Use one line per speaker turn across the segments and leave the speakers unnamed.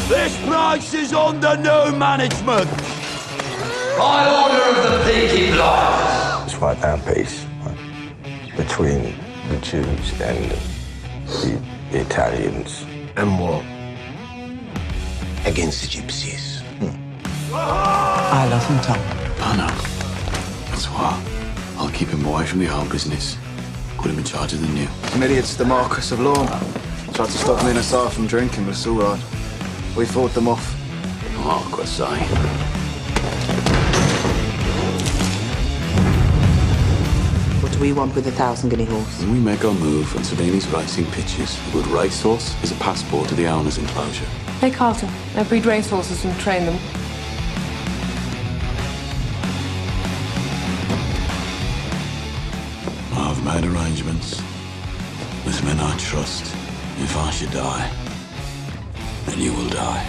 This place is under new management.
By order of the Peaky Blinders.
It's right down peace between the Jews and the Italians.
And what? Against the gypsies.
I love him, Tom.
I know. That's why I'll keep him away from the old business. Put him in charge of the new.
Some idiot's the Marquis of Lawn. Tried to stop me and Assar from drinking, but it's all right. We fought them off.
Marquis, eh?
What do we want with 1,000 guinea horse?
When we make our move and Savini's racing pitches, a good racehorse is a passport to the owner's enclosure.
Hey, Carlton, I breed racehorses and train them.
I've made arrangements with men I trust. If I should die, then you will die.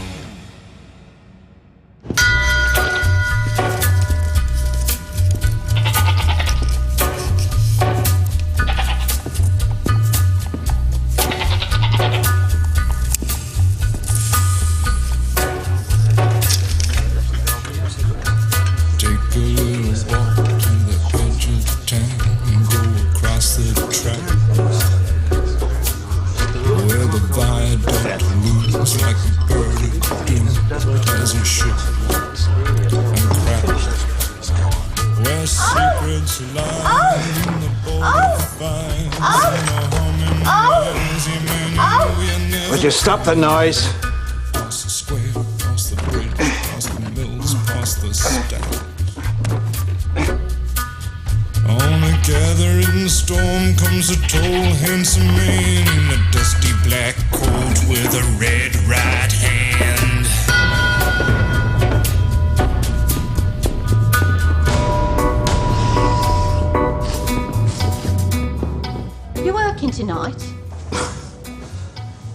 Would you stop the noise?
On a gathering storm comes a tall, handsome man in a dusty black coat with a red right hand.
You working tonight?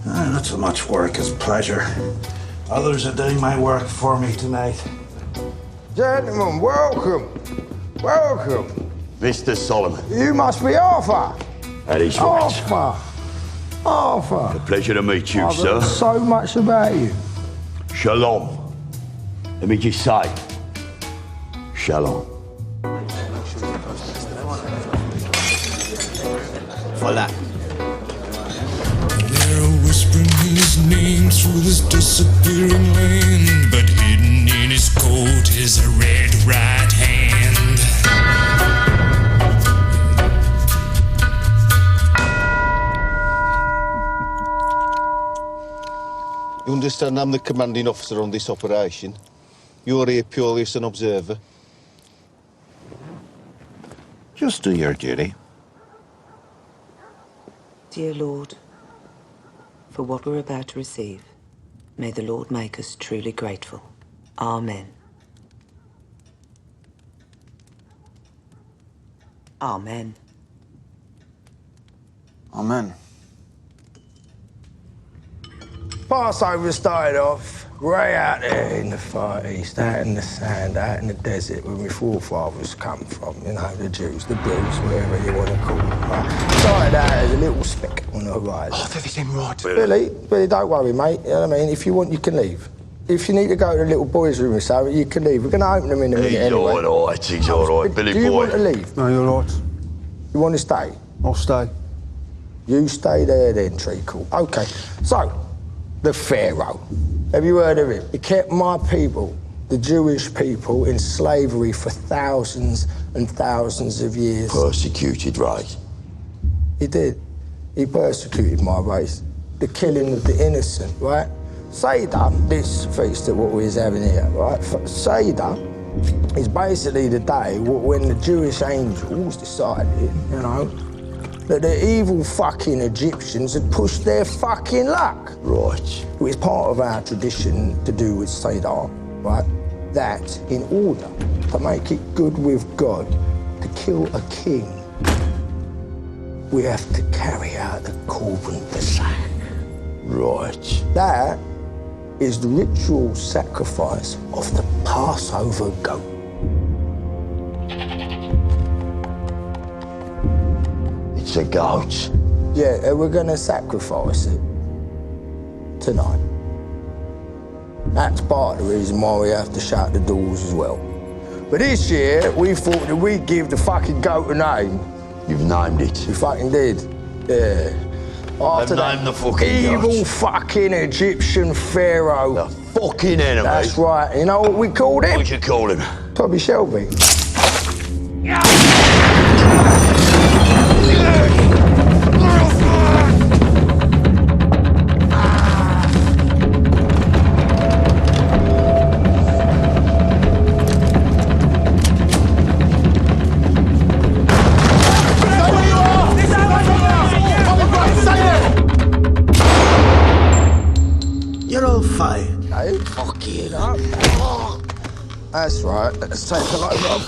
Not so much work as pleasure. Others are doing my work for me tonight.
Gentlemen, welcome. Welcome.
Mr. Solomon.
You must be Arthur.
That is right.
Arthur. Arthur.
Pleasure to meet you,
I've
sir.
heard so much about you.
Shalom. Let me just say, shalom.
Voila.
They're whispering his name through this disappearing land, but hidden in his coat is a red right hand.
You understand I'm the commanding officer on this operation. You're here purely as an observer.
Just do your duty.
Dear Lord, for what we're about to receive, may the Lord make us truly grateful. Amen. Amen.
Amen.
Passover started off way out there in the Far East, out in the sand, out in the desert where my forefathers come from, you know, the Jews, the Blues, whatever you want to call them. Right? Started out as a little speck on the horizon. Oh, this ain't right. Billy, don't worry, mate. You know what I mean? If you want, you can leave. If you need to go to the little boys' room or something, you can leave. We're going to open them in a minute anyway.
He's all right, he's all right, Billy boy.
Do you want to leave?
No, you're right.
You want to stay?
I'll stay.
You stay there then, Treacle. OK, so, the Pharaoh. Have you heard of him? He kept my people, the Jewish people, in slavery for thousands and thousands of years.
Persecuted, right?
He did. He persecuted my race. The killing of the innocent, right? Seder, this feast that what we're having here, right? Seder is basically the day when the Jewish angels decided, you know, that the evil fucking Egyptians had pushed their fucking luck.
Right.
It was part of our tradition to do with Seder, right? That in order to make it good with God, to kill a king, we have to carry out the Korban Pesach.
Right.
That is the ritual sacrifice of the Passover goat.
It's a goat.
Yeah, and we're gonna sacrifice it tonight. That's part of the reason why we have to shut the doors as well. But this year, we thought that we'd give the fucking goat a name.
You've named it.
We fucking did. Yeah. After
I've named the fucking
evil
goat.
fucking Egyptian pharaoh.
The fucking enemy.
That's right. You know what we called him?
What'd you call him?
Tommy Shelby.
You're all fired.
Hey, fuck you. That's right. Let's take a load off.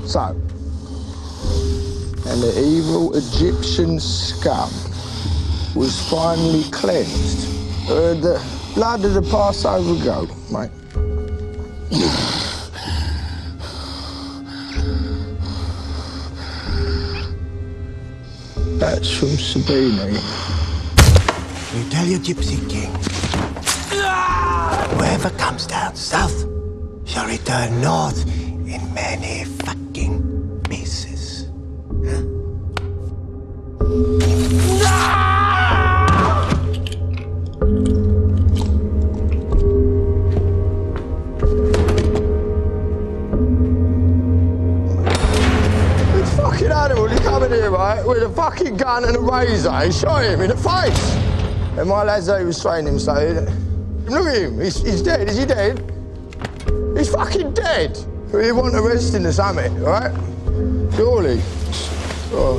So, and the evil Egyptian scum was finally cleansed. The blood of the Passover goat, mate. That's from Sabini.
You tell your Gypsy King. Whoever comes down south shall return north in many fucking pieces. Huh?
This fucking animal, you come in here, right, with a fucking gun and a razor and shot him in the face. And my lads that he was training him say, look at him, he's dead, is he dead? He's fucking dead. We want arresting the summit, right? Surely. Oh.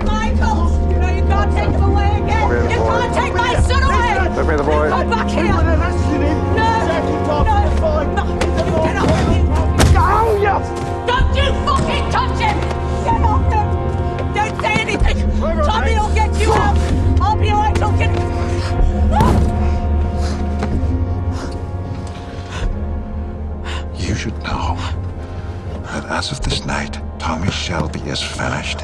Michael! No, you can't take him away again! You can't take my son away!
Let me the boy.
Come back here! No! No! Don't you fucking touch him! Get off him! Don't say anything! Tommy will get you out! I'll be alright talking!
You should know that as of this night, Tommy Shelby is finished.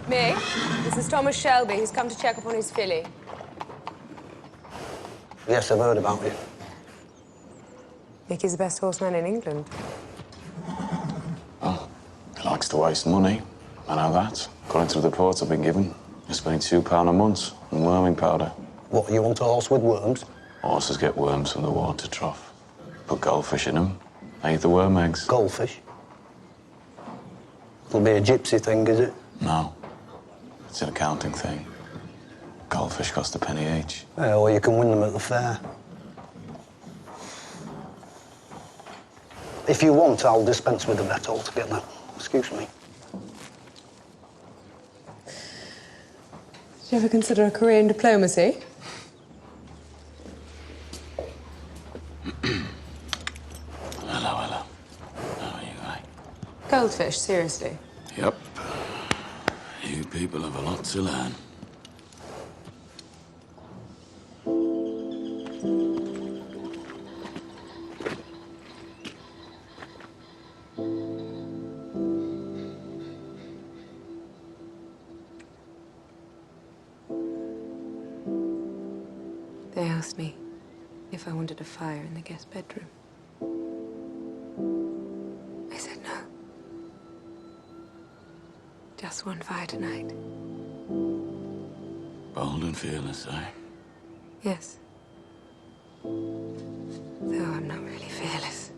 Me? This is Thomas Shelby. He's come to check up on his filly.
Yes, I've heard about it.
Picky's the best horseman in England.
Oh, he likes to waste money. I know that. According to the reports I've been given, you're spending £2 a month on worming powder.
What, you want a horse with worms?
Horses get worms from the water trough. Put goldfish in them. They eat the worm eggs.
Goldfish? It'll be a gypsy thing, is it?
No. It's an accounting thing. Goldfish cost a penny each.
Yeah, or you can win them at the fair. If you want, I'll dispense with the bet altogether. Excuse me.
Did you ever consider a career in diplomacy?
Hello. How are you, eh?
Goldfish, seriously.
Yep. You people have a lot to learn.
They asked me if I wanted a fire in the guest bedroom. I said no. Just one fire tonight.
Bold and fearless, eh?
Yes. Though I'm not really fearless.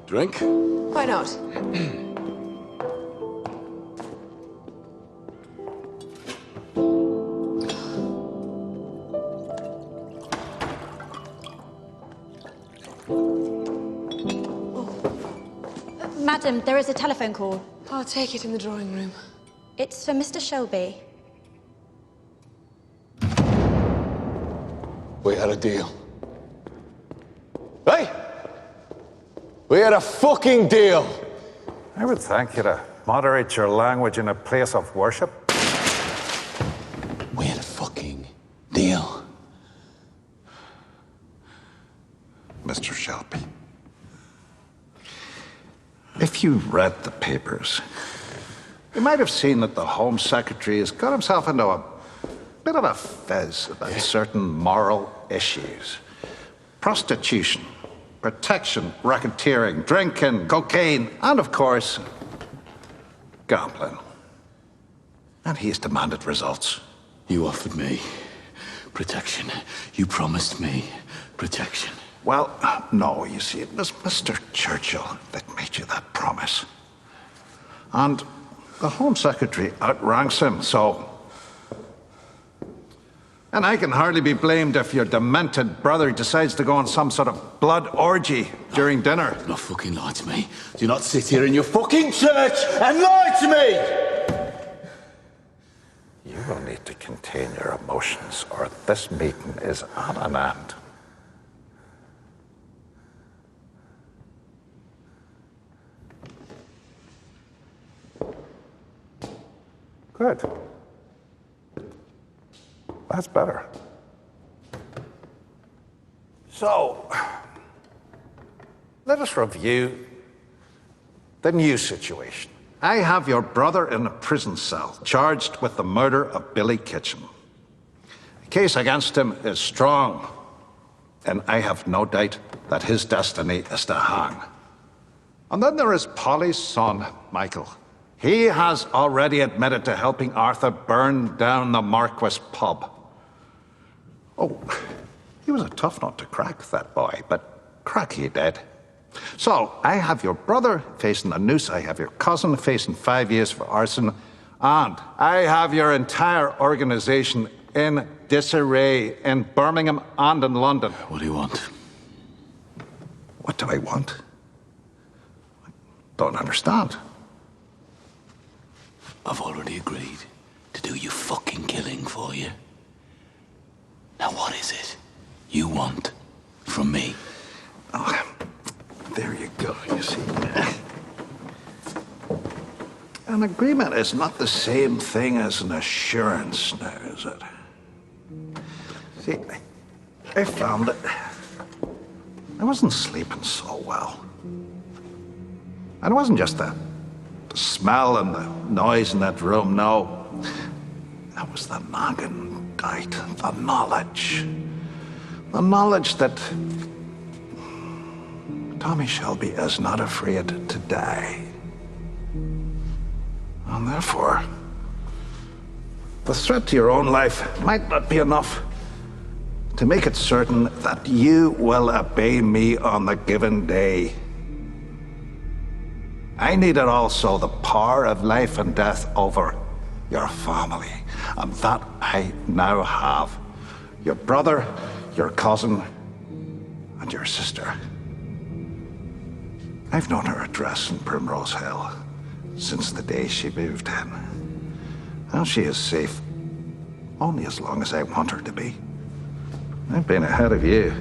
Drink?
Why not?
Madam, there is a telephone call.
I'll take it in the drawing room.
It's for Mr. Shelby.
We had a deal. Hey!
We had a fucking deal.
I would thank you to moderate your language in a place of worship.
We had a fucking deal.
Mr. Shelby, if you read the papers, you might have seen that the Home Secretary has got himself into a bit of a fizz about certain moral issues. Prostitution, protection, racketeering, drinking, cocaine, and of course, gambling. And he's demanded results.
You offered me protection. You promised me protection.
Well, no, you see, it was Mr. Churchill that made you that promise. And the Home Secretary outranks him, so... And I can hardly be blamed if your demented brother decides to go on some sort of blood orgy during dinner.
Do not fucking lie to me. Do not sit here in your fucking church and lie to me!
You will need to contain your emotions, or this meeting is at an end. Good. That's better. So, let us review the new situation. I have your brother in a prison cell, charged with the murder of Billy Kitchen. The case against him is strong, and I have no doubt that his destiny is to hang. And then there is Polly's son, Michael. He has already admitted to helping Arthur burn down the Marquis pub. Oh, he was a tough nut to crack, that boy, but crack he did. So, I have your brother facing a noose, I have your cousin facing 5 years for arson, and I have your entire organization in disarray in Birmingham and in London.
What do you want?
What do I want? I don't understand.
I've already agreed to do your fucking killing for you. Now what is it you want from me?
Oh, there you go, you see. An agreement is not the same thing as an assurance now, is it? See, I found it. I wasn't sleeping so well. And it wasn't just the smell and the noise in that room, no. That was the nagging doubt, the knowledge. The knowledge that Tommy Shelby is not afraid to die. And therefore, the threat to your own life might not be enough to make it certain that you will obey me on the given day. I needed also the power of life and death over your family, and that I now have. Your brother, your cousin, and your sister. I've known her address in Primrose Hill since the day she moved in. And she is safe only as long as I want her to be. I've been ahead of you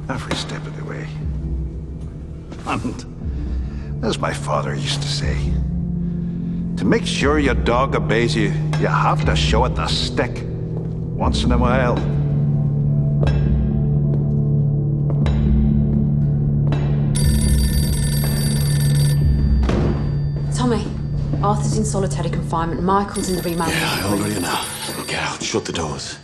every step of the way. And as my father used to say, to make sure your dog obeys you, you have to show it the stick once in a while.
Tommy, Arthur's in solitary confinement. Michael's in the remand.
Yeah, I already know. Get out, shut the doors.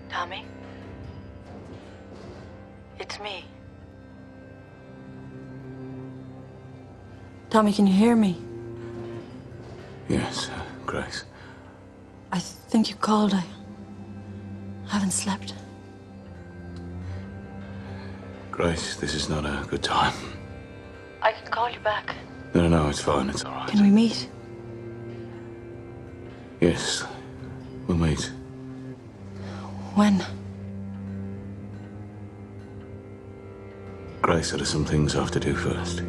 Tommy? It's me.
Tommy, can you hear me?
Yes, Grace.
I think you called. I haven't slept.
Grace, this is not a good time.
I can call you back.
No, it's fine, it's all right.
Can we meet?
Yes, we'll meet.
When?
Grace, there are some things I have to do first.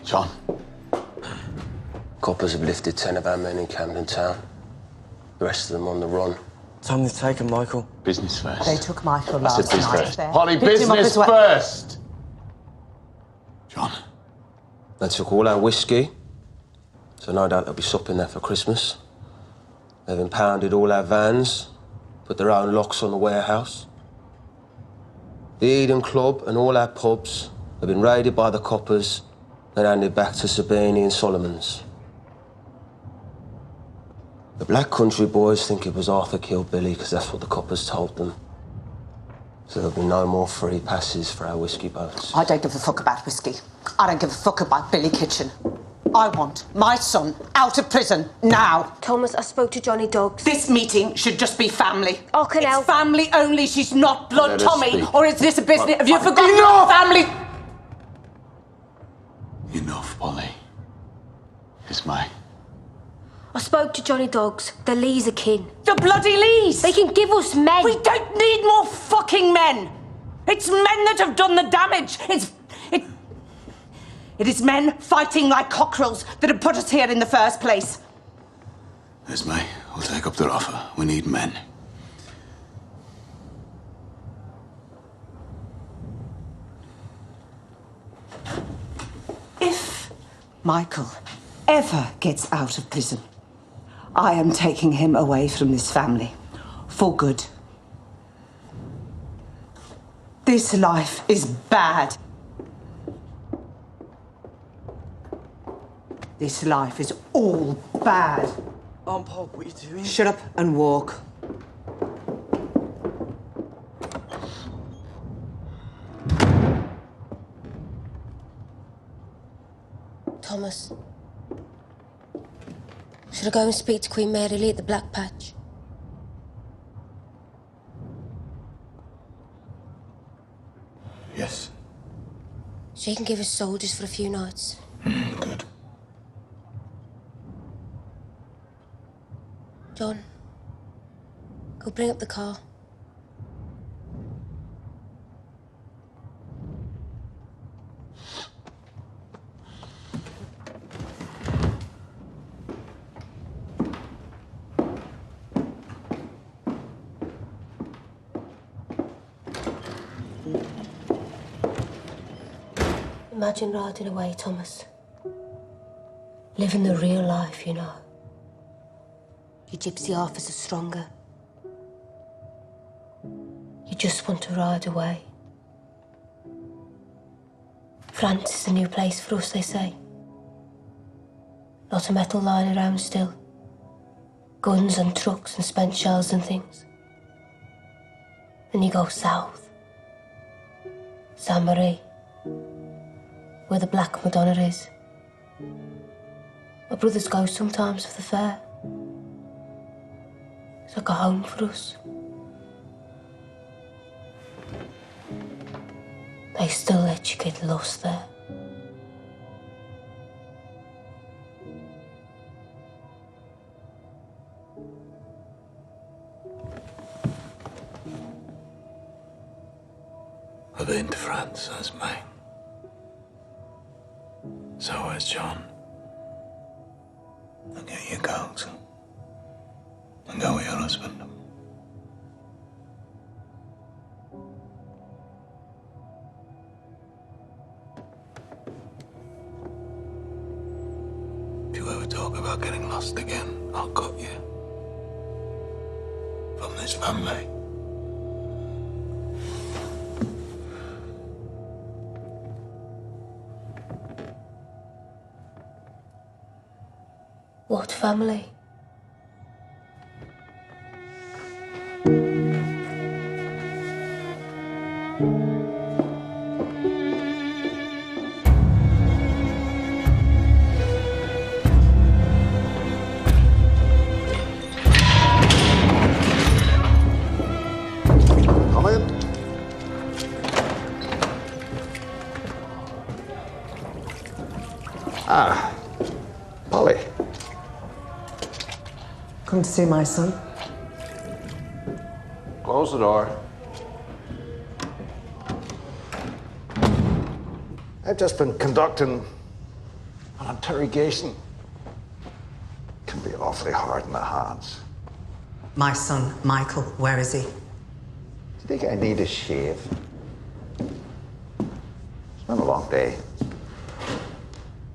John. Coppers have lifted 10 of our men in Camden Town. The rest of them on the run.
Tell them they've taken Michael.
Business first.
They took Michael
I said
last
business
night.
first.
There.
Polly,
Picked him up
business
as well.
first!
They took all our whiskey, so no doubt they'll be supping there for Christmas. They've impounded all our vans, put their own locks on the warehouse. The Eden Club and all our pubs have been raided by the coppers and handed back to Sabini and Solomon's. The Black Country boys think it was Arthur killed Billy because that's what the coppers told them. So there'll be no more free passes for our whiskey boats.
I don't give a fuck about whiskey. I don't give a fuck about Billy Kitchen. I want my son out of prison now.
Thomas, I spoke to Johnny Dogs.
This meeting should just be family.
Oh, can
It's family only. She's not blood
Let us
Tommy.
speak.
Or is this a business? Have you forgotten about family?
Enough, Polly. It's mine.
I spoke to Johnny Dogs. The Lees are kin.
The bloody Lees!
They can give us men.
We don't need more fucking men. It's men that have done the damage. It is men fighting like cockerels that have put us here in the first place.
It's me. We'll take up their offer. We need men.
If Michael ever gets out of prison, I am taking him away from this family for good. This life is bad. This life is all bad.
Pop, what are you doing?
Shut up and walk.
Thomas. Should I go and speak to Queen Mary Lee at the Black Patch?
Yes.
She can give us soldiers for a few nights.
Good.
John, go bring up the car. Imagine riding away, Thomas. Living the real life, you know. Your gypsy officers are stronger. You just want to ride away. France is a new place for us, they say. Lot of metal lying around still. Guns and trucks and spent shells and things. Then you go south. Saint Marie, where the Black Madonna is. My brothers go sometimes for the fair. It's like a home for us. They still let you get lost there.
I've been to France, that's mine. So has John. I'll get you coat and go with your husband. If you ever talk about getting lost again, I'll cut you from this family.
What family?
Come in.
Ah, Polly.
Come to see my son?
Close the door. I've just been conducting an interrogation. Can be awfully hard in the hands.
My son, Michael, where is he?
Do you think I need a shave? It's been a long day.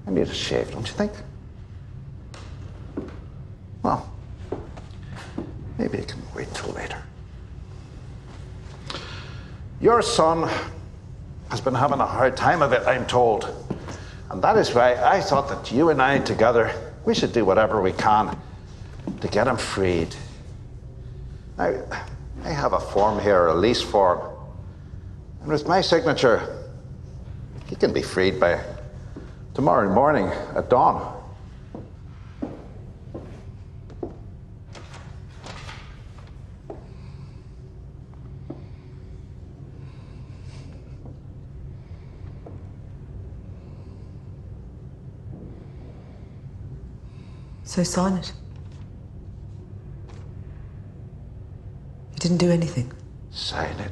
I need a shave, don't you think? Well, maybe it can wait till later. Your son has been having a hard time of it, I'm told. And that is why I thought that you and I together, we should do whatever we can to get him freed. Now, I have a form here, a lease form. And with my signature, he can be freed by tomorrow morning at dawn.
So sign it. You didn't do anything.
Sign it,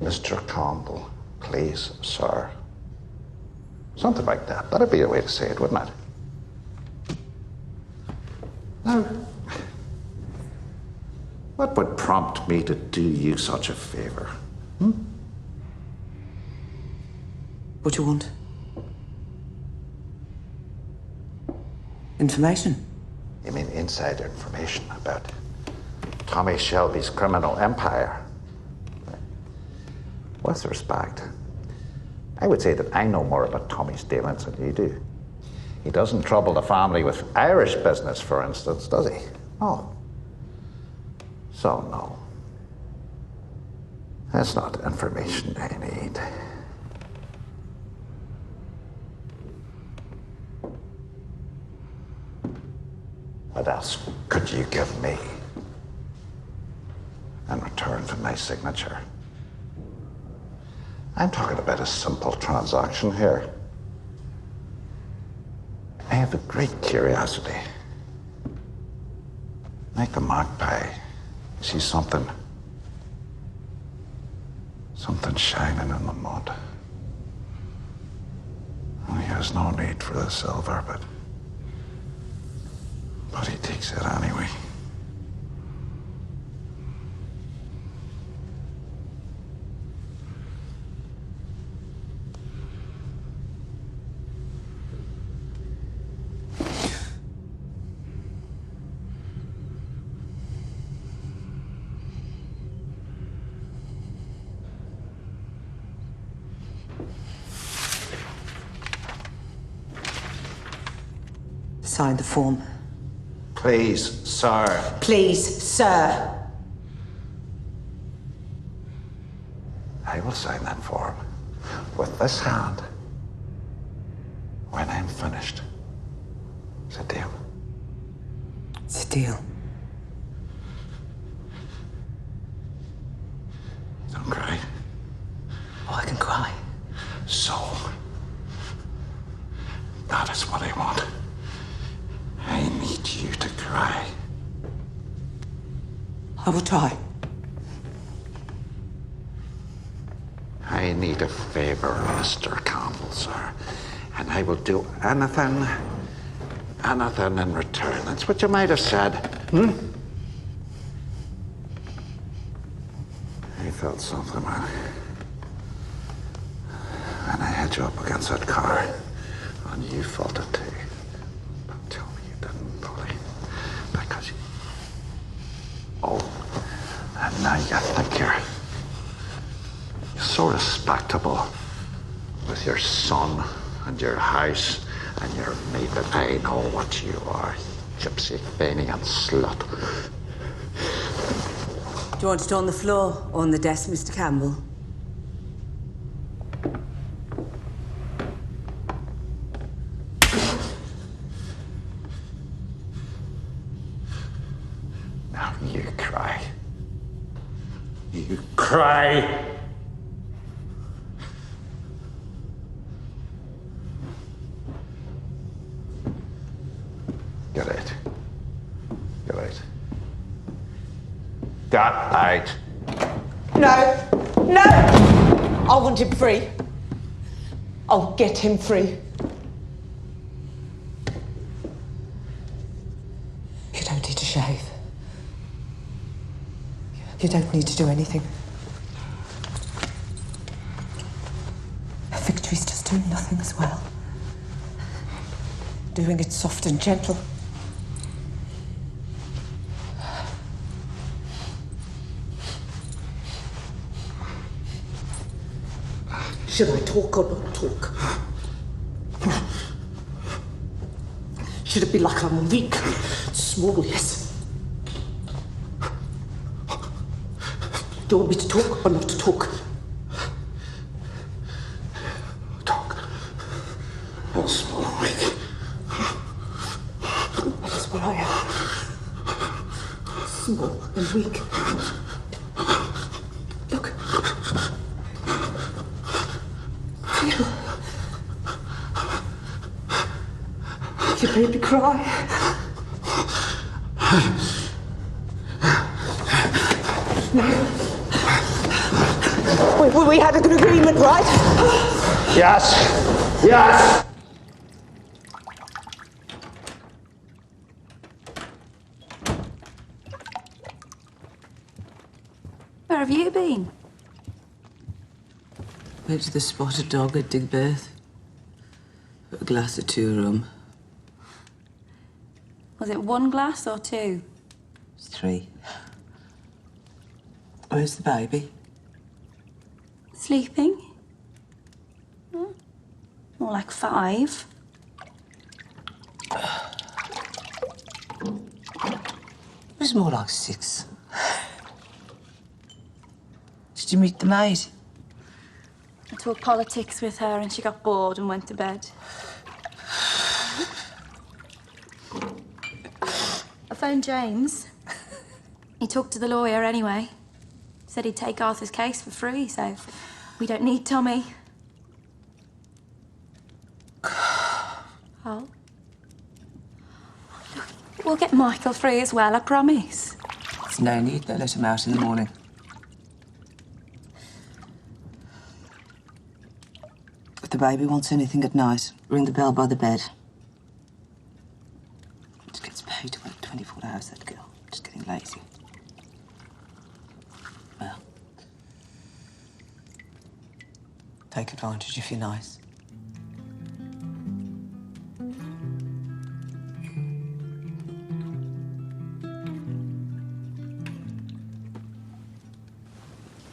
Mr. Campbell, please, sir. Something like that. That'd be a way to say it, wouldn't it? Now, what would prompt me to do you such a favor?
What do you want? Information?
You mean insider information about Tommy Shelby's criminal empire? With respect, I would say that I know more about Tommy's dealings than you do. He doesn't trouble the family with Irish business, for instance, does he? No. So, no. That's not information I need. What else could you give me in return for my signature? I'm talking about a simple transaction here. I have a great curiosity. Like a magpie, see something shining in the mud. He has no need for the silver, but he takes it anyway.
Sign the form.
Please, sir.
Please, sir.
I will sign that form with this hand when I'm finished. It's a deal.
It's a deal.
Don't cry.
Oh, I can cry.
So, that is what I want. I need you to cry.
I will try.
I need a favor, Mr. Campbell, sir. And I will do anything in return. That's what you might have said. I felt something when I had you up against that car. And you felt it too. Don't tell me you didn't, Polly. Because you... Oh, and now you think you're so respectable with your son and your house and your mate that I know what you are. Gypsy, Fenian slut.
Do you want it on the floor or on the desk, Mr. Campbell?
Now you cry. You cry. Get out. Get out. got out.
No! No! I want him free. I'll get him free. You don't need to shave. You don't need to do anything. Victory's just doing nothing as well. Doing it soft and gentle. Should I talk or not talk? Should it be like I'm weak, small, yes? Do you want me to talk or not to talk?
Talk. You're small and weak.
That is what I am. Small and weak. Look. Feel. You made me cry. We had an agreement, right?
Yes. Yes.
Where have you been?
Went to the Spotted Dog at Digbirth. A glass or two of rum.
Was it one glass or two?
It's 3. Where's the baby?
Sleeping? More like 5.
It was more like 6. Did you meet the maid?
I talked politics with her and she got bored and went to bed. I phoned James. He talked to the lawyer anyway. Said he'd take Arthur's case for free, so we don't need Tommy. Oh. Look, we'll get Michael free as well, I promise.
There's no need. They'll let him out in the morning. If the baby wants anything at night, ring the bell by the bed. She gets paid to work 24 hours, that girl. Just getting lazy. Well, take advantage if you're nice.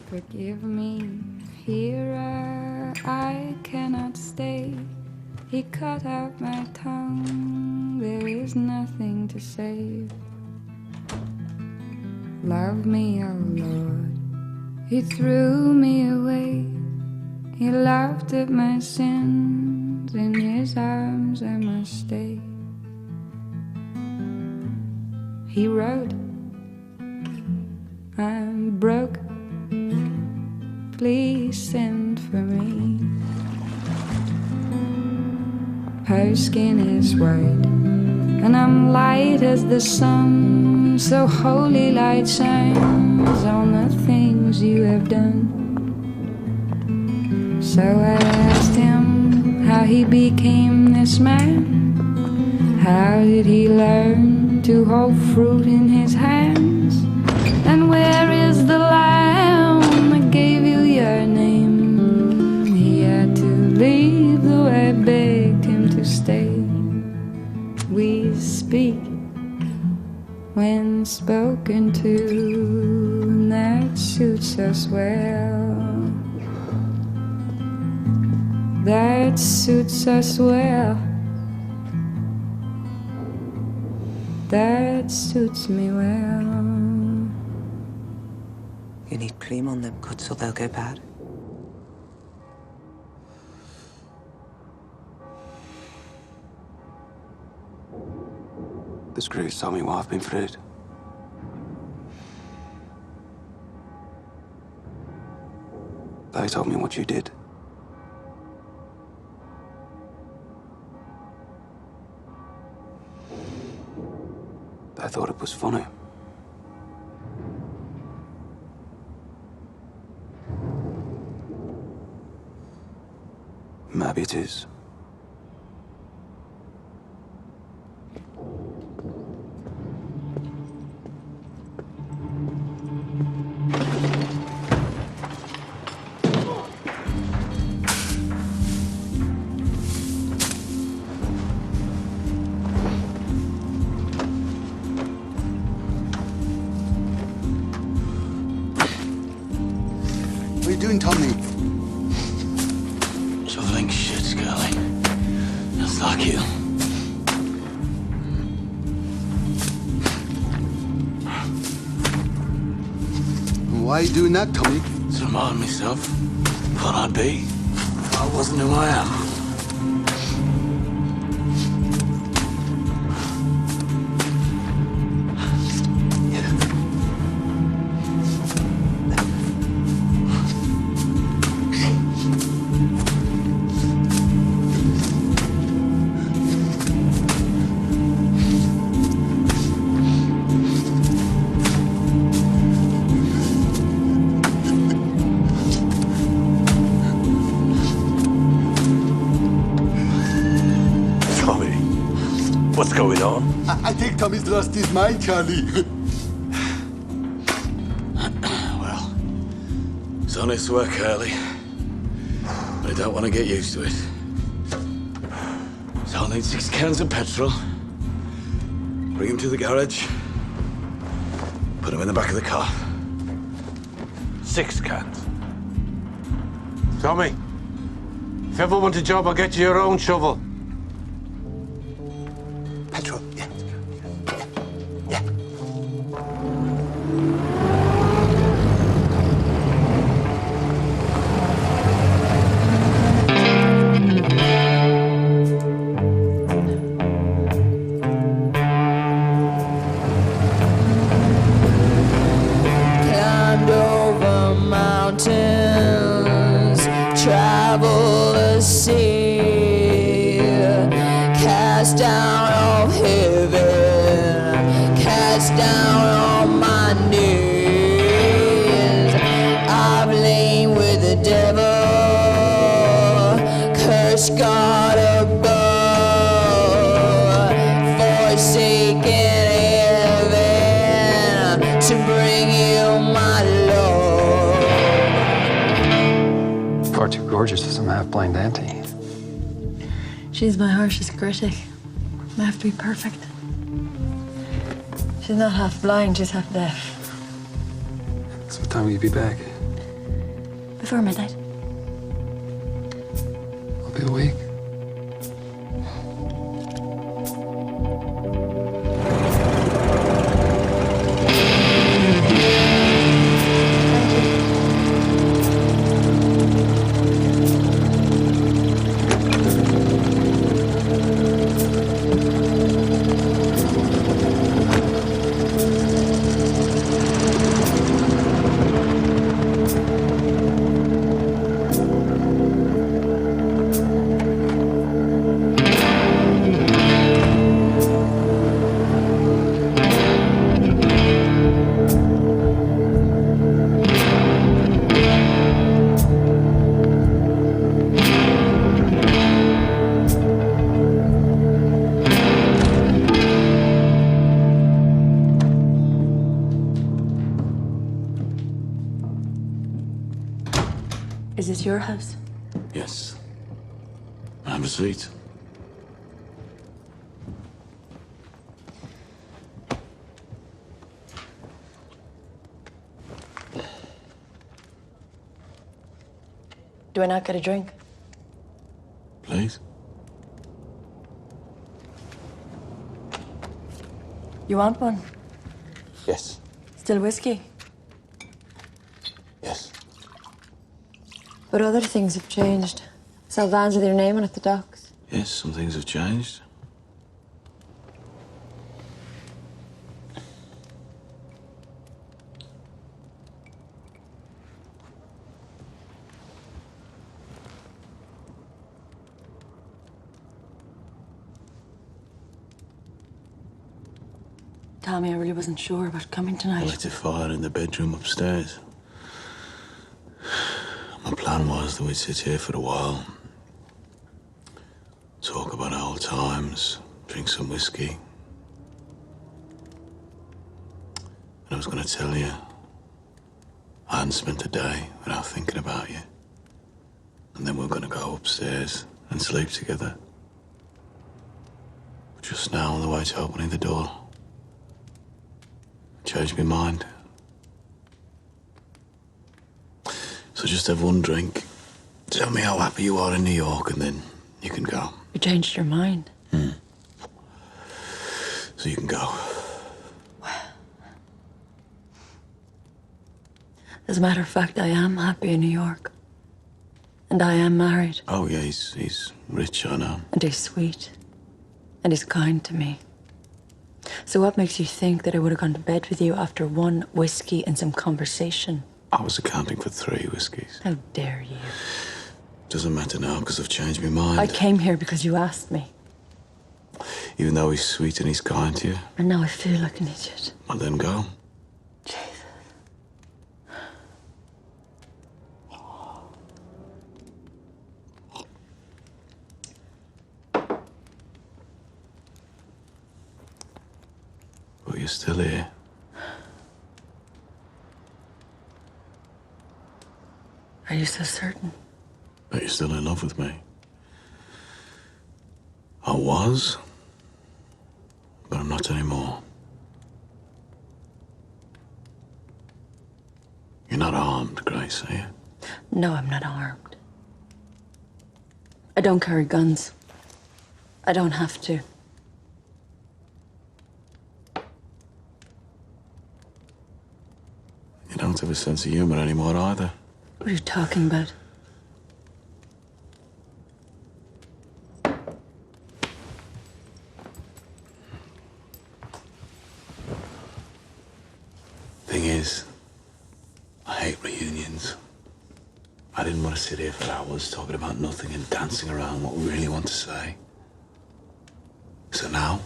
Forgive me, here I cannot stay. He cut out my tongue, there is nothing to say. Love me, oh Lord, he threw me away. He laughed at my sins, in his arms I must stay. He wrote, I'm broke, please send for me. Her skin is white, and I'm light as the sun, so holy light shines on the things you have done. So I asked him how he became this man. How did he learn to hold fruit in his hands? And where is the lamb that gave you your name? He had to leave, though I begged him to stay. We speak when spoken to, and that suits us well. That suits us well. That suits me well.
You need cream on them cuts or they'll go bad.
The screws told me what I've been through. They told me what you did. They thought it was funny. It is.
What are you doing, Tommy?
Shoveling shit, Scully. Just like you.
Why are you doing that, Tommy?
To remind myself what I'd be if I wasn't who I am.
What's going on?
I think Tommy's lost his mind, Charlie.
Well, it's honest work, Hurley. But I don't want to get used to it. So I'll need 6 cans of petrol. Bring him to the garage. Put him in the back of the car.
6 cans.
Tommy, if you ever want a job, I'll get you your own shovel.
Petrol, yeah.
Climbed over mountains, traveled the sea, cast down of heaven, cast down on my knees. I've lain with the devil, cursed God above, forsaken heaven to bring you my love.
Far too gorgeous for some half-blind auntie.
She's my harshest critic. I have to be perfect. She's not half blind, she's half deaf.
So what time will you be back?
Before midnight.
I'll be awake.
Is this your house?
Yes. Have a seat.
Do I not get a drink?
Please.
You want one?
Yes.
Still whiskey?
Yes.
But other things have changed. Sell vans with your name on at the docks.
Yes, some things have changed.
Tommy, I really wasn't sure about coming
I
tonight.
lit a fire in the bedroom upstairs. My plan was that we'd sit here for a while, some whiskey. And I was going to tell you, I hadn't spent a day without thinking about you. And then we were going to go upstairs and sleep together. But just now, on the way to opening the door, I changed my mind. So just have one drink. Tell me how happy you are in New York, and then you can go.
You changed your mind.
So you can go.
As a matter of fact, I am happy in New York. And I am married.
Oh, yeah, he's rich, I know.
And he's sweet. And he's kind to me. So what makes you think that I would have gone to bed with you after one whiskey and some conversation?
I was accounting for 3 whiskeys.
How dare you?
Doesn't matter now, because I've changed my mind.
I came here because you asked me.
Even though he's sweet and he's kind to you.
And now I feel like an idiot.
Well, then go. But you're still here.
Are you so certain?
But you're still in love with me. I was, but I'm not anymore. You're not armed, Grace, are you?
No, I'm not armed. I don't carry guns. I don't have to.
You don't have a sense of humor anymore either.
What are you talking about?
Thing is, I hate reunions. I didn't want to sit here for hours talking about nothing and dancing around what we really want to say. So now,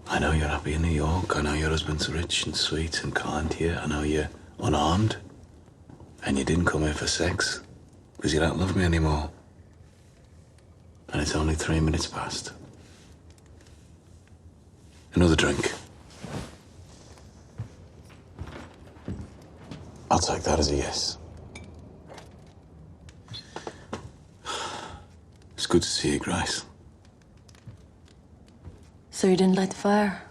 I know you're happy in New York. I know your husband's rich and sweet and kind to you. I know you're unarmed. And you didn't come here for sex because you don't love me anymore. And it's only 3 minutes past. Another drink. I'll take that as a yes. It's good to see you, Grace.
So you didn't light the fire?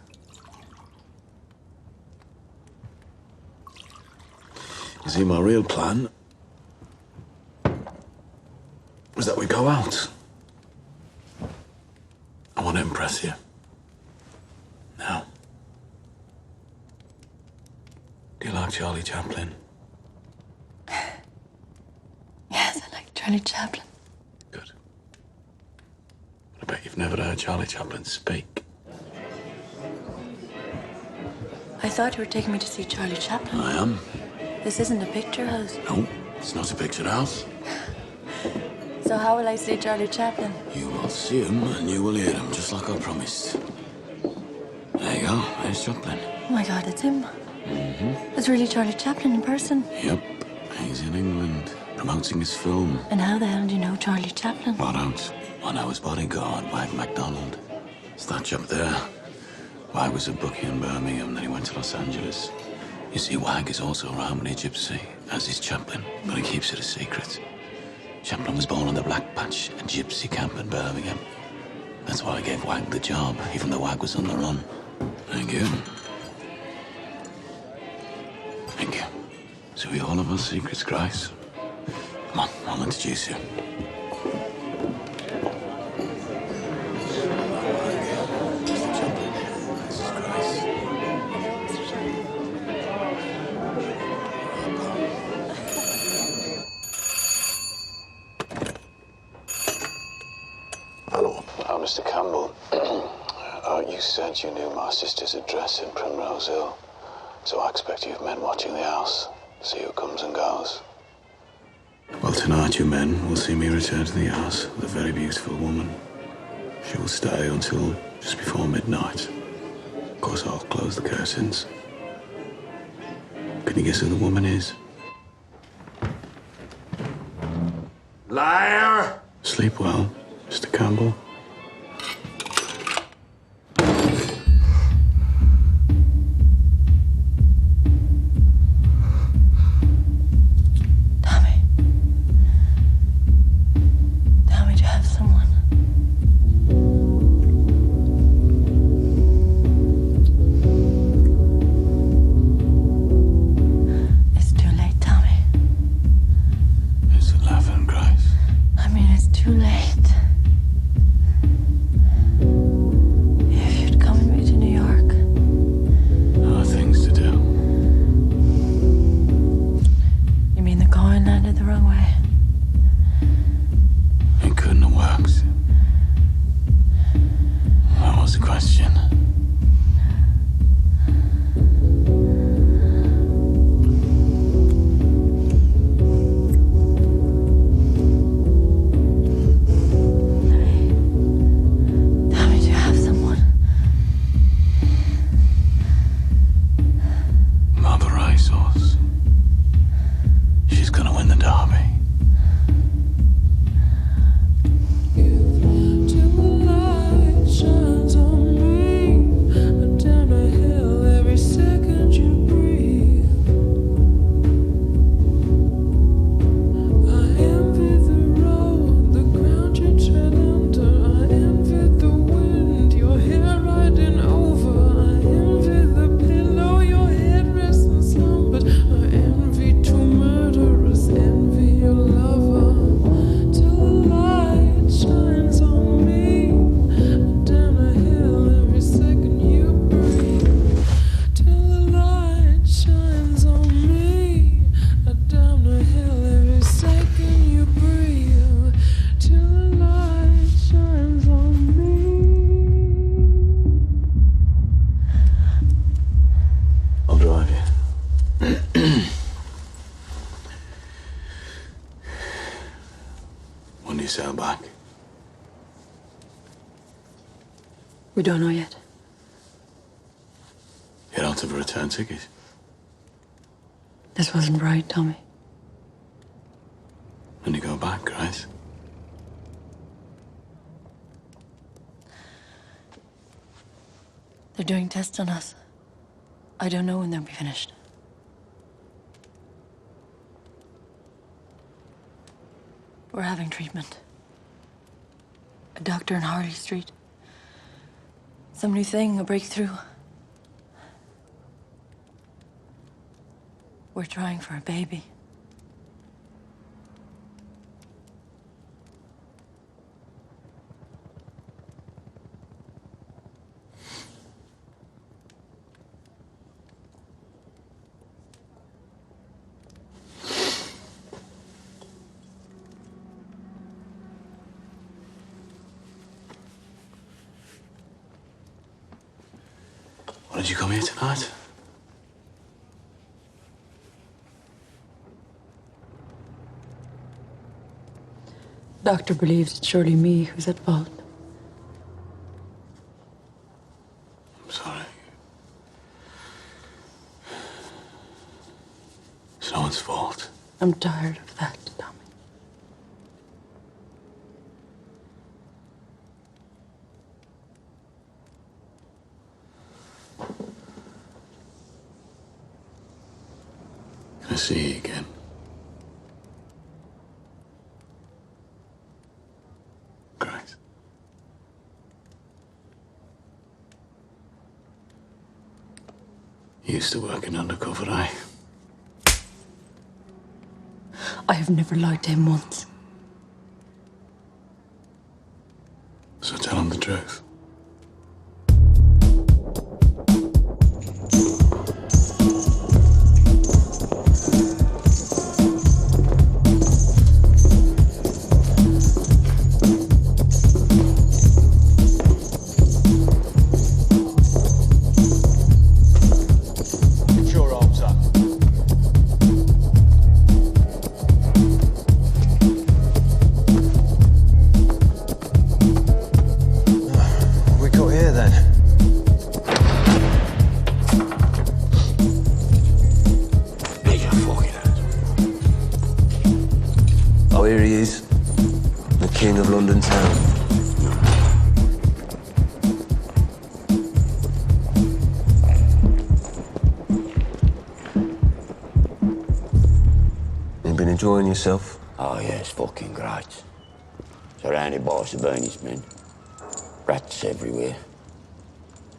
You see, my real plan was that we go out. I want to impress you. Now, do you like Charlie Chaplin?
Yes, I like Charlie Chaplin.
Good. I bet you've never heard Charlie Chaplin speak.
I thought you were taking me to see Charlie Chaplin.
I am.
This isn't a picture house.
No, it's not a picture house.
So how will I see Charlie Chaplin?
You will see him and you will hear him, just like I promised. There you go, there's Chaplin.
Oh my God, it's him.
Mm-hmm.
It's really Charlie Chaplin in person.
Yep, he's in England, promoting his film.
And how the hell do you know Charlie Chaplin?
I don't. I know his bodyguard, Wag MacDonald. It's that chap there. Wag was at Bucky in Birmingham, then he went to Los Angeles. You see, Wag is also a Romany gypsy, as is Chaplin, but he keeps it a secret. Chaplin was born in the Black Patch, a gypsy camp in Birmingham. That's why I gave Wag the job, even though Wag was on the run. Thank you. Thank you. So we all have our secrets, Grace. Come on, I'll introduce you.
Hello.
Mr. Campbell, you said you knew my sister's address in Primrose Hill, so I expect you've men watching the house, see who comes and goes. Well, tonight you men will see me return to the house with a very beautiful woman. She will stay until just before midnight. Of course, I'll close the curtains. Can you guess who the woman is?
Liar!
Sleep well, Mr. Campbell. again.
Tommy, do you have someone?
Mother Isos. She's gonna win the derby. I'll drive you. When do you sail back?
We don't know yet.
You don't have a return ticket?
This wasn't right, Tommy.
When you go back, right?
They're doing tests on us. I don't know when they'll be finished. We're having treatment. A doctor in Harley Street. Some new thing, a breakthrough. We're trying for a baby.
Why did you come here tonight?
Doctor believes it's surely me who's at fault.
I'm sorry. It's no one's fault.
I'm tired of that, Tommy.
Can I see you again? Great. You used to work in undercover, eh?
I have never lied to him once.
So tell him the truth.
Get your arms up.
What we got here then?
Make your fucking ass.
Oh, here he is. The king of London town. You been enjoying yourself?
Oh, yeah, it's fucking great. Surrounded by Sabini's men. Rats everywhere.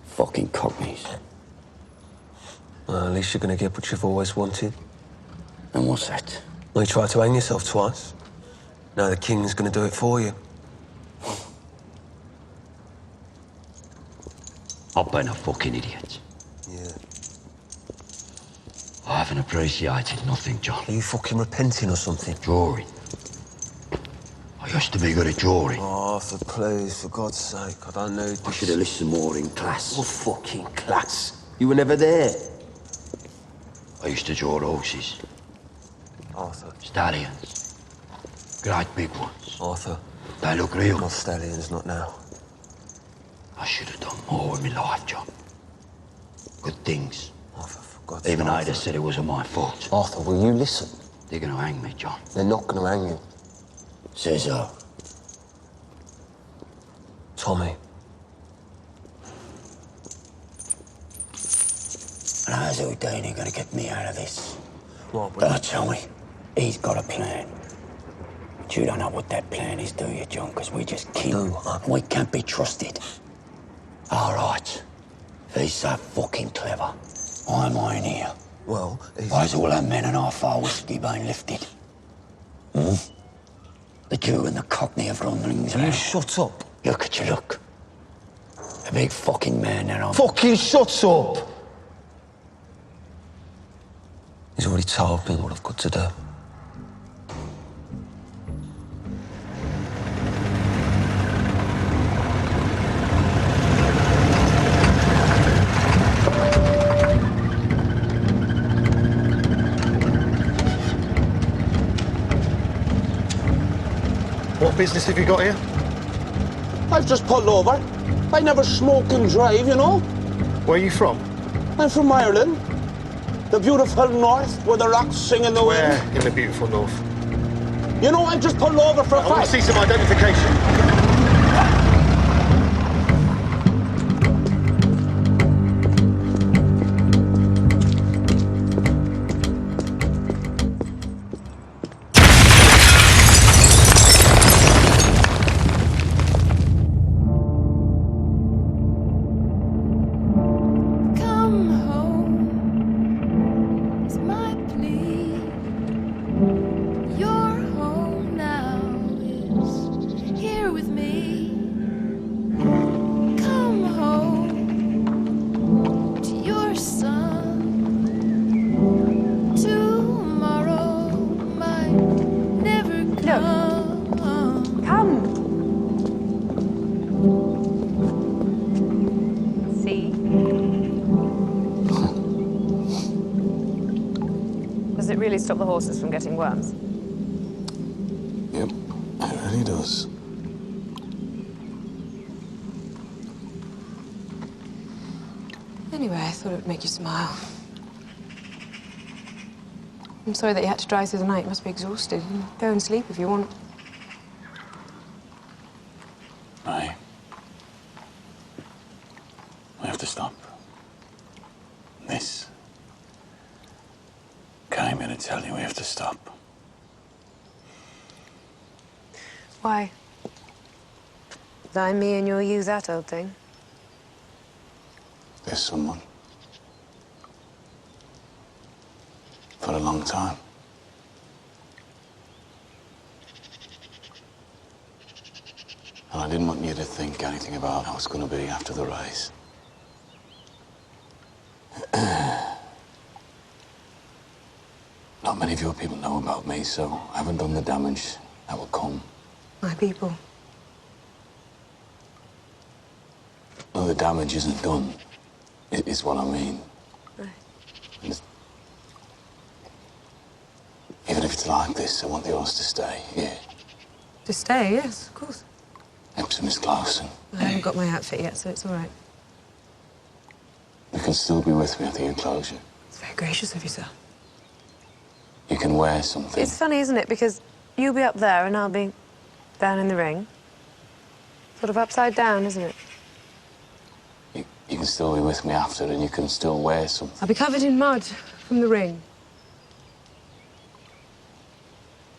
Fucking cockneys.
Well, at least you're gonna get what you've always wanted.
And what's that?
Well, you tried to hang yourself twice. Now the king's gonna do it for you.
I've been a fucking idiot.
Yeah.
I haven't appreciated nothing, John.
Are you fucking repenting or something?
Drawing. I Just to be good at drawing.
Oh, Arthur, please, for God's sake, I don't need this.
I should have listened more in class.
What fucking class? You were never there.
I used to draw horses.
Arthur.
Stallions. Great big ones.
Arthur.
They look real.
Not stallions, not now.
I should have done more with my life, John. Good things.
Arthur, for God's sake.
Even Ada said it wasn't my fault.
Arthur, will you listen?
They're gonna hang me, John.
They're not gonna hang you.
Says who?
Tommy.
And how's Houdini gonna get me out of this?
What?
Don't tell me. He's got a plan. But you don't know what that plan is, do you, John? Because we just kill. And we can't be trusted. All right. If he's so fucking clever, why am I in here?
Well,
why's all that men and half our whiskey being lifted? Hmm? The Jew and the Cockney have run things
Will you
around.
shut up?
Look at you, look. A big fucking man that I'm...
Fucking shut up! He's already told me what I've got to do.
What business have you got here?
I've just pulled over. I never smoke and drive, you know.
Where are you from?
I'm from Ireland. The beautiful north, where the rocks sing in the
Where
wind.
in the beautiful north?
You know, I just pulled over for a
I want
fact.
to see some identification.
Come home is my plea. Your home now is here with me. Come home to your son. Tomorrow might never come.
Come. See? Does it really stop the horses from getting worms?
Yep, it really does.
Anyway, I thought it would make you smile. I'm sorry that you had to drive through the night. You must be exhausted. You can go and sleep if you want.
Aye. We have to stop. This. Came here to tell you we have to stop.
Why? Did I, me, and you'll use that old thing?
There's someone. For a long time. And I didn't want you to think anything about how it's going to be after the race. Not many of your people know about me, so I haven't done the damage that will come.
My people.
No, the damage isn't done, is what I mean.
Right.
And even if it's like this, I want the horse to stay here.
To stay, yes, of course.
Epsom is close, and
I haven't got my outfit yet, so it's all right.
you can still be with me at the enclosure.
It's very gracious of you, sir.
You can wear something.
It's funny, isn't it? Because you'll be up there and I'll be down in the ring. Sort of upside down, isn't it?
You can still be with me after, and you can still wear something.
I'll be covered in mud from the ring.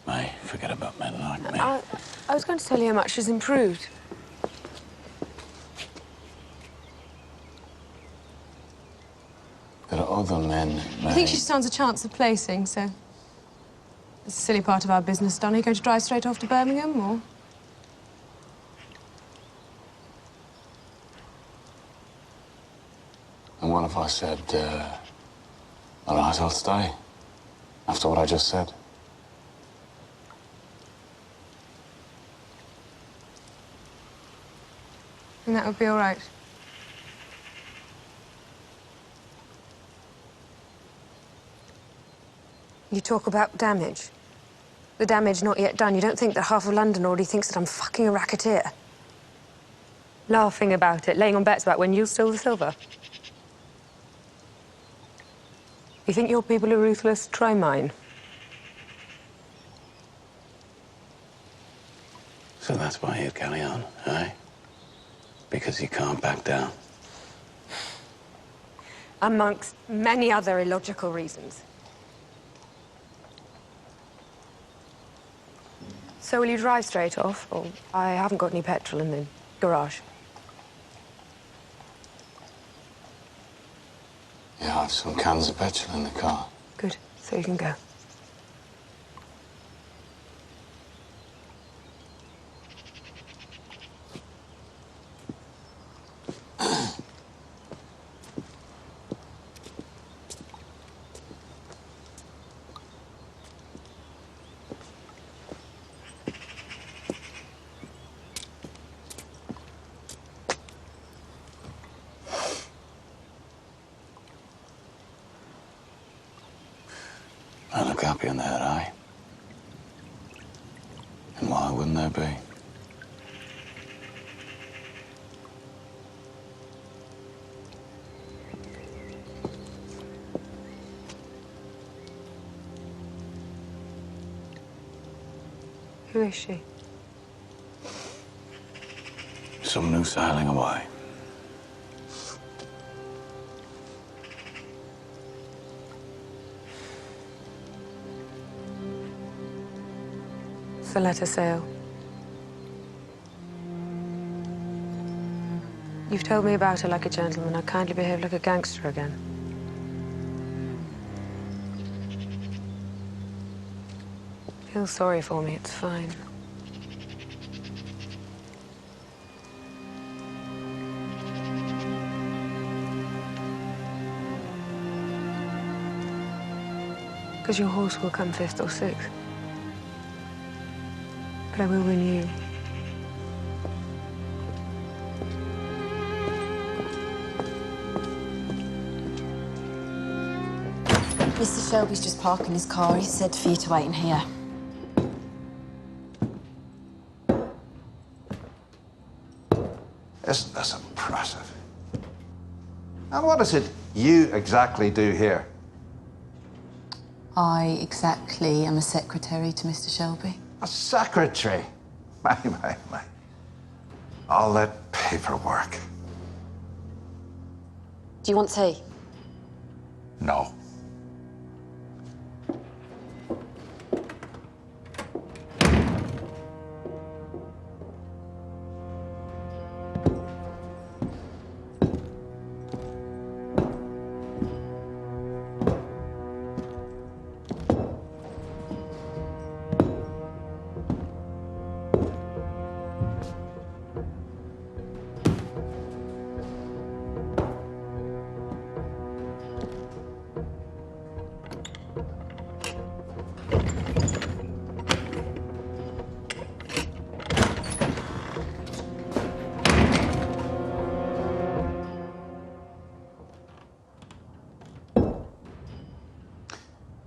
May, forget about men like me.
I was going to tell you how much she's improved.
There are other men,
I think she stands a chance of placing, so... It's a silly part of our business done. Are you going to drive straight off to Birmingham, or...?
And what if I said, all right, I'll stay? After what I just said?
that would be all right? You talk about damage. The damage not yet done. You don't think that half of London already thinks that I'm fucking a racketeer? Laughing about it, laying on bets about when you'll steal the silver. You think your people are ruthless? Try mine.
So that's why you carry on, eh? Because you can't back down.
Amongst many other illogical reasons. So will you drive straight off? Or I haven't got any petrol in the garage.
Yeah, I have some cans of petrol in the car.
Good. So you can go.
I look happy in that eye. And why wouldn't there be?
Who is she?
Some new sailing away.
So let her sail. You've told me about her like a gentleman. I kindly behave like a gangster again. Feel sorry for me, it's fine. Because your horse will come fifth or sixth. But I will win you.
Mr. Shelby's just parking his car. He said for you to wait in here.
Isn't this impressive? And what is it you exactly do here?
I exactly am a secretary to Mr. Shelby.
A secretary? My. All that paperwork.
Do you want tea?
No.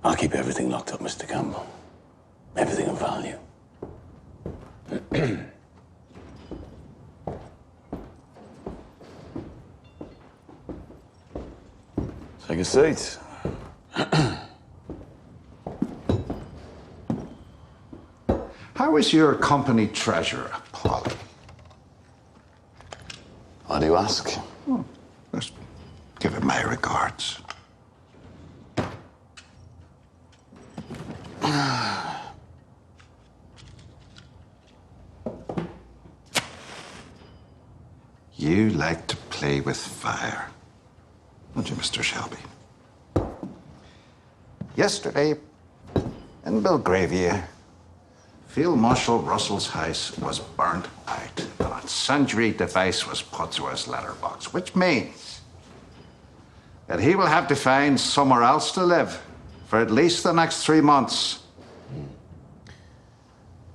I'll keep everything locked up, Mr. Campbell. Everything of value. Take a seat.
How is your company treasurer, Polly?
Why do you ask?
Oh, just give him my regards. You like to play with fire, don't you, Mr. Shelby? Yesterday, in Belgravia, Field Marshal Russell's house was burnt out and a sundry device was put to his letterbox, which means that he will have to find somewhere else to live for at least the next 3 months.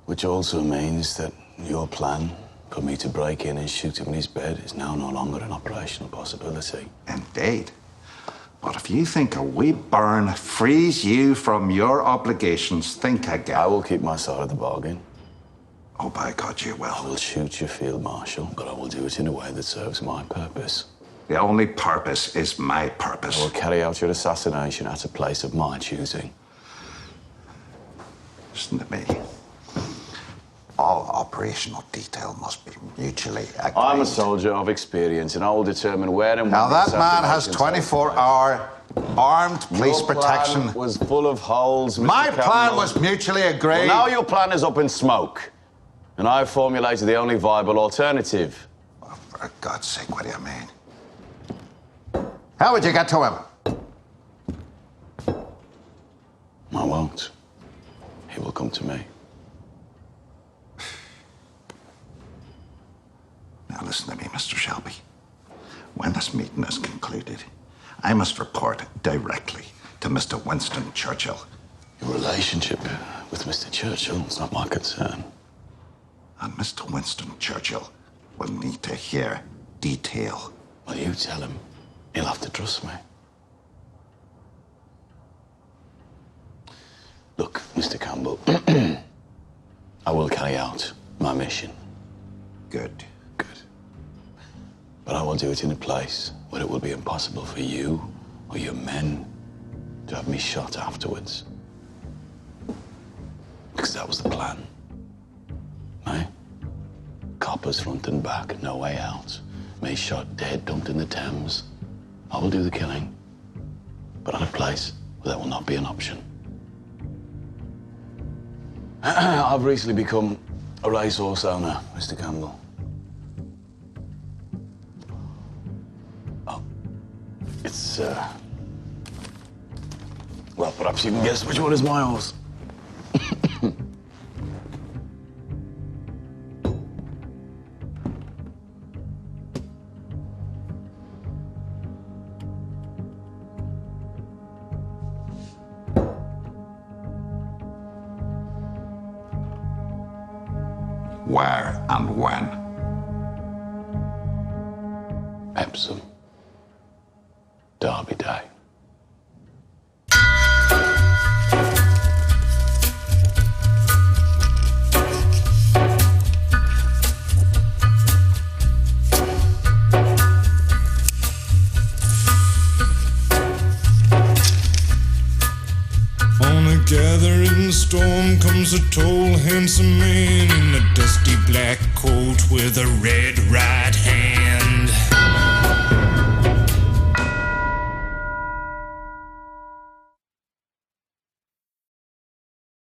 Which also means that your plan For me to break in and shoot him in his bed is now no longer an operational possibility.
Indeed. But if you think a wee burn frees you from your obligations, think again.
I will keep my side of the bargain.
Oh, by God, you will.
I will shoot your field marshal, but I will do it in a way that serves my purpose.
The only purpose is my purpose.
I will carry out your assassination at a place of my choosing.
Listen to me. All operational detail must be mutually agreed.
I'm a soldier of experience, and I will determine where and when.
Now, that
the
man has
assassination
24-hour armed police
Your
protection.
plan was full of holes, Mr.
My
Campbell.
plan was mutually agreed.
Well, now your plan is up in smoke, and I've formulated the only viable alternative.
Oh, for God's sake, what do you mean? How would you get to him?
I won't. He will come to me.
Now listen to me, Mr. Shelby. When this meeting is concluded, I must report directly to Mr. Winston Churchill.
Your relationship with Mr. Churchill is not my concern.
And Mr. Winston Churchill will need to hear detail.
Well, you tell him. He'll have to trust me. Look, Mr. Campbell, I will carry out my mission.
Good.
But I will do it in a place where it will be impossible for you or your men to have me shot afterwards. Because that was the plan. Eh? Coppers front and back, no way out. Me shot dead, dumped in the Thames. I will do the killing, but at a place where that will not be an option. I've recently become a racehorse owner, Mr. Campbell. It's, well, perhaps you can guess which one is my horse.
Where and when?
Epsom. Derby Day.
On a gathering storm comes a tall, handsome man in a dusty black coat with a red right hand.